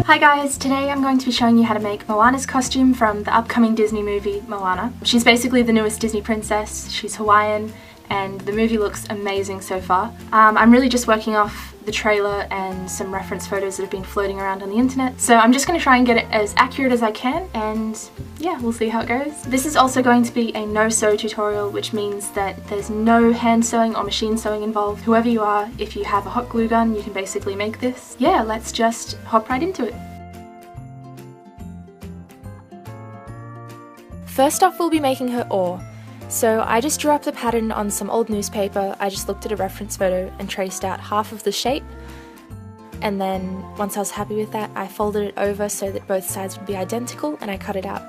Hi guys, today I'm going to be showing you how to make Moana's costume from the upcoming Disney movie Moana. She's basically the newest Disney princess, she's Hawaiian, and the movie looks amazing so far. I'm really just working off the trailer and some reference photos that have been floating around on the internet, so I'm just going to try and get it as accurate as I can, and yeah, we'll see how it goes. This is also going to be a no-sew tutorial, which means that there's no hand sewing or machine sewing involved. Whoever you are, if you have a hot glue gun, you can basically make this. Yeah, let's just hop right into it. First off, we'll be making her oar. So I just drew up the pattern on some old newspaper. I just looked at a reference photo and traced out half of the shape, and then once I was happy with that, I folded it over so that both sides would be identical, and I cut it out.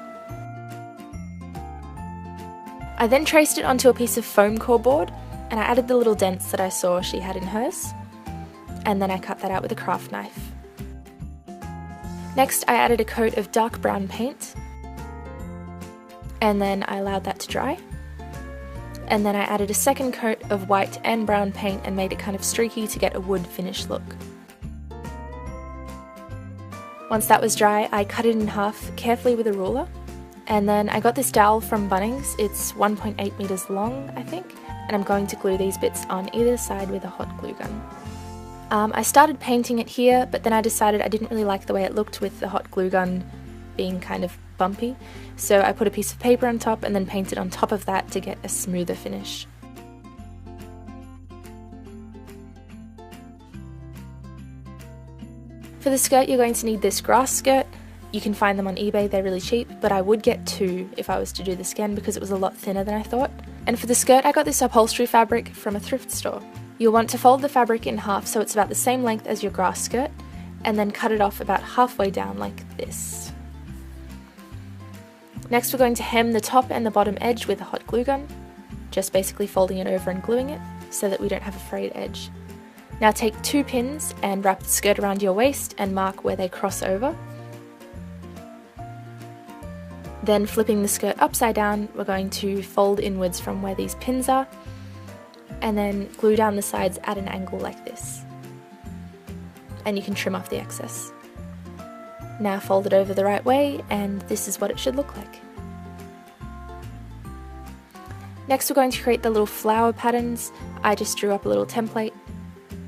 I then traced it onto a piece of foam core board, and I added the little dents that I saw she had in hers, and then I cut that out with a craft knife. Next, I added a coat of dark brown paint, and then I allowed that to dry. And then I added a second coat of white and brown paint and made it kind of streaky to get a wood finish look. Once that was dry, I cut it in half carefully with a ruler, and then I got this dowel from Bunnings. It's 1.8 meters long, I think, and I'm going to glue these bits on either side with a hot glue gun. I started painting it here, but then I decided I didn't really like the way it looked with the hot glue gun being kind of bumpy, so I put a piece of paper on top and then painted on top of that to get a smoother finish. For the skirt, you're going to need this grass skirt. You can find them on eBay, they're really cheap, but I would get two if I was to do this again because it was a lot thinner than I thought. And for the skirt, I got this upholstery fabric from a thrift store. You'll want to fold the fabric in half so it's about the same length as your grass skirt, and then cut it off about halfway down like this. Next, we're going to hem the top and the bottom edge with a hot glue gun, just basically folding it over and gluing it so that we don't have a frayed edge. Now take 2 pins and wrap the skirt around your waist and mark where they cross over. Then flipping the skirt upside down, we're going to fold inwards from where these pins are, and then glue down the sides at an angle like this. And you can trim off the excess. Now fold it over the right way, and this is what it should look like. Next, we're going to create the little flower patterns. I just drew up a little template.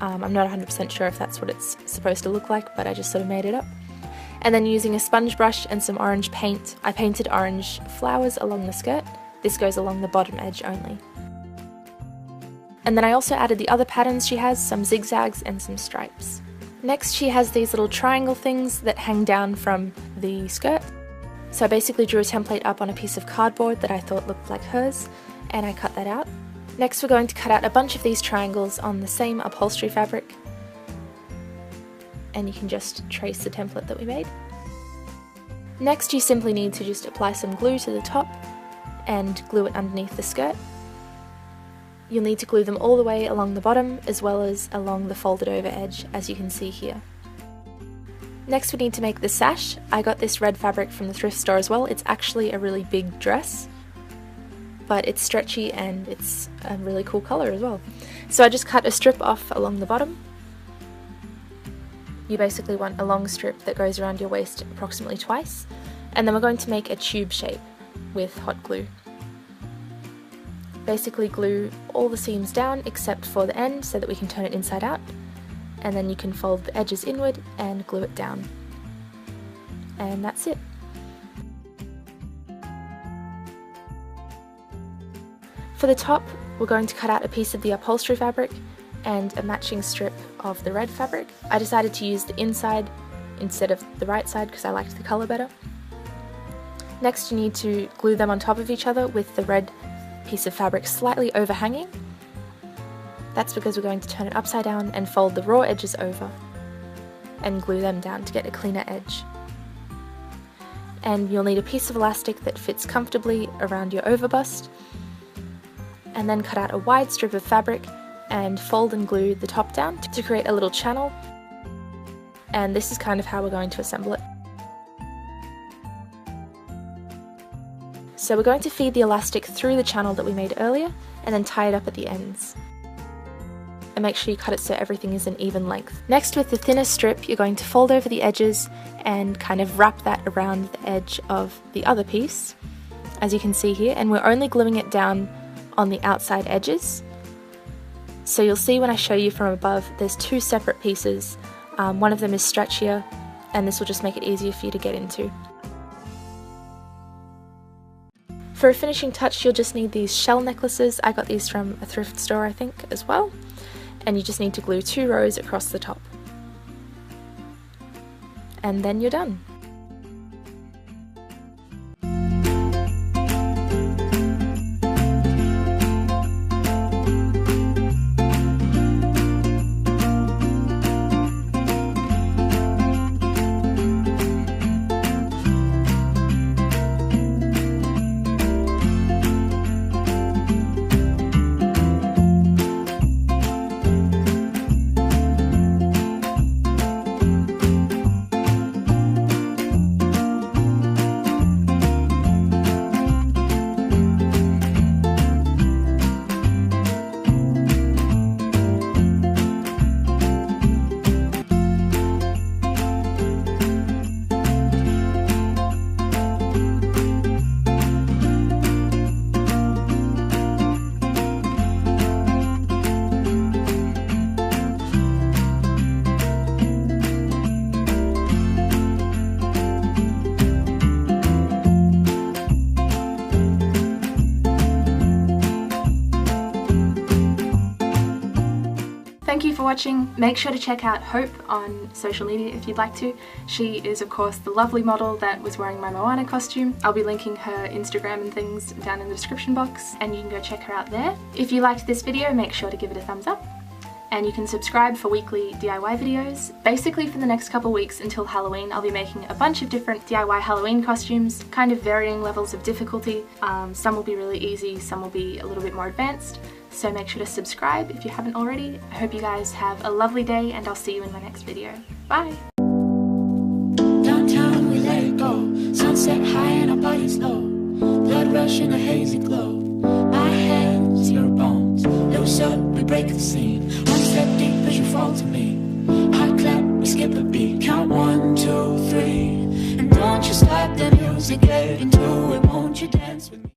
I'm not 100% sure if that's what it's supposed to look like, but I just sort of made it up. And then using a sponge brush and some orange paint, I painted orange flowers along the skirt. This goes along the bottom edge only. And then I also added the other patterns she has, some zigzags and some stripes. Next, she has these little triangle things that hang down from the skirt. So I basically drew a template up on a piece of cardboard that I thought looked like hers, and I cut that out. Next, we're going to cut out a bunch of these triangles on the same upholstery fabric, and you can just trace the template that we made. Next, you simply need to just apply some glue to the top and glue it underneath the skirt. You'll need to glue them all the way along the bottom as well as along the folded over edge, as you can see here. Next, we need to make the sash. I got this red fabric from the thrift store as well. It's actually a really big dress, but it's stretchy and it's a really cool colour as well. So I just cut a strip off along the bottom. You basically want a long strip that goes around your waist approximately twice, and then we're going to make a tube shape with hot glue. Basically glue all the seams down except for the end so that we can turn it inside out, and then you can fold the edges inward and glue it down. And that's it. For the top, we're going to cut out a piece of the upholstery fabric and a matching strip of the red fabric. I decided to use the inside instead of the right side because I liked the colour better. Next, you need to glue them on top of each other with the red piece of fabric slightly overhanging. That's because we're going to turn it upside down and fold the raw edges over and glue them down to get a cleaner edge. And you'll need a piece of elastic that fits comfortably around your overbust, and then cut out a wide strip of fabric and fold and glue the top down to create a little channel, and this is kind of how we're going to assemble it. So we're going to feed the elastic through the channel that we made earlier and then tie it up at the ends. and make sure you cut it so everything is an even length. Next, with the thinner strip, you're going to fold over the edges and kind of wrap that around the edge of the other piece, as you can see here, and we're only gluing it down on the outside edges. So you'll see when I show you from above, there's two separate pieces. One of them is stretchier, and this will just make it easier for you to get into. For a finishing touch, you'll just need these shell necklaces. I got these from a thrift store, I think, as well. And you just need to glue 2 rows across the top. And then you're done. Thank you for watching. Make sure to check out Hope on social media if you'd like to. She is of course the lovely model that was wearing my Moana costume. I'll be linking her Instagram and things down in the description box, and you can go check her out there. If you liked this video, make sure to give it a thumbs up. And you can subscribe for weekly DIY videos. Basically for the next couple weeks until Halloween, I'll be making a bunch of different DIY Halloween costumes, kind of varying levels of difficulty. Some will be really easy, some will be a little bit more advanced. So make sure to subscribe if you haven't already. I hope you guys have a lovely day, and I'll see you in my next video. Bye! Downtown we let it go. Sunset high and our bodies low. Blood rush in a hazy glow. My hands, your bones. Loose up, we break the scene. One step deep as you fall to me. Hot clap, we skip a beat. Count 1, 2, 3. And don't you stop the music, get into it. Won't you dance with me?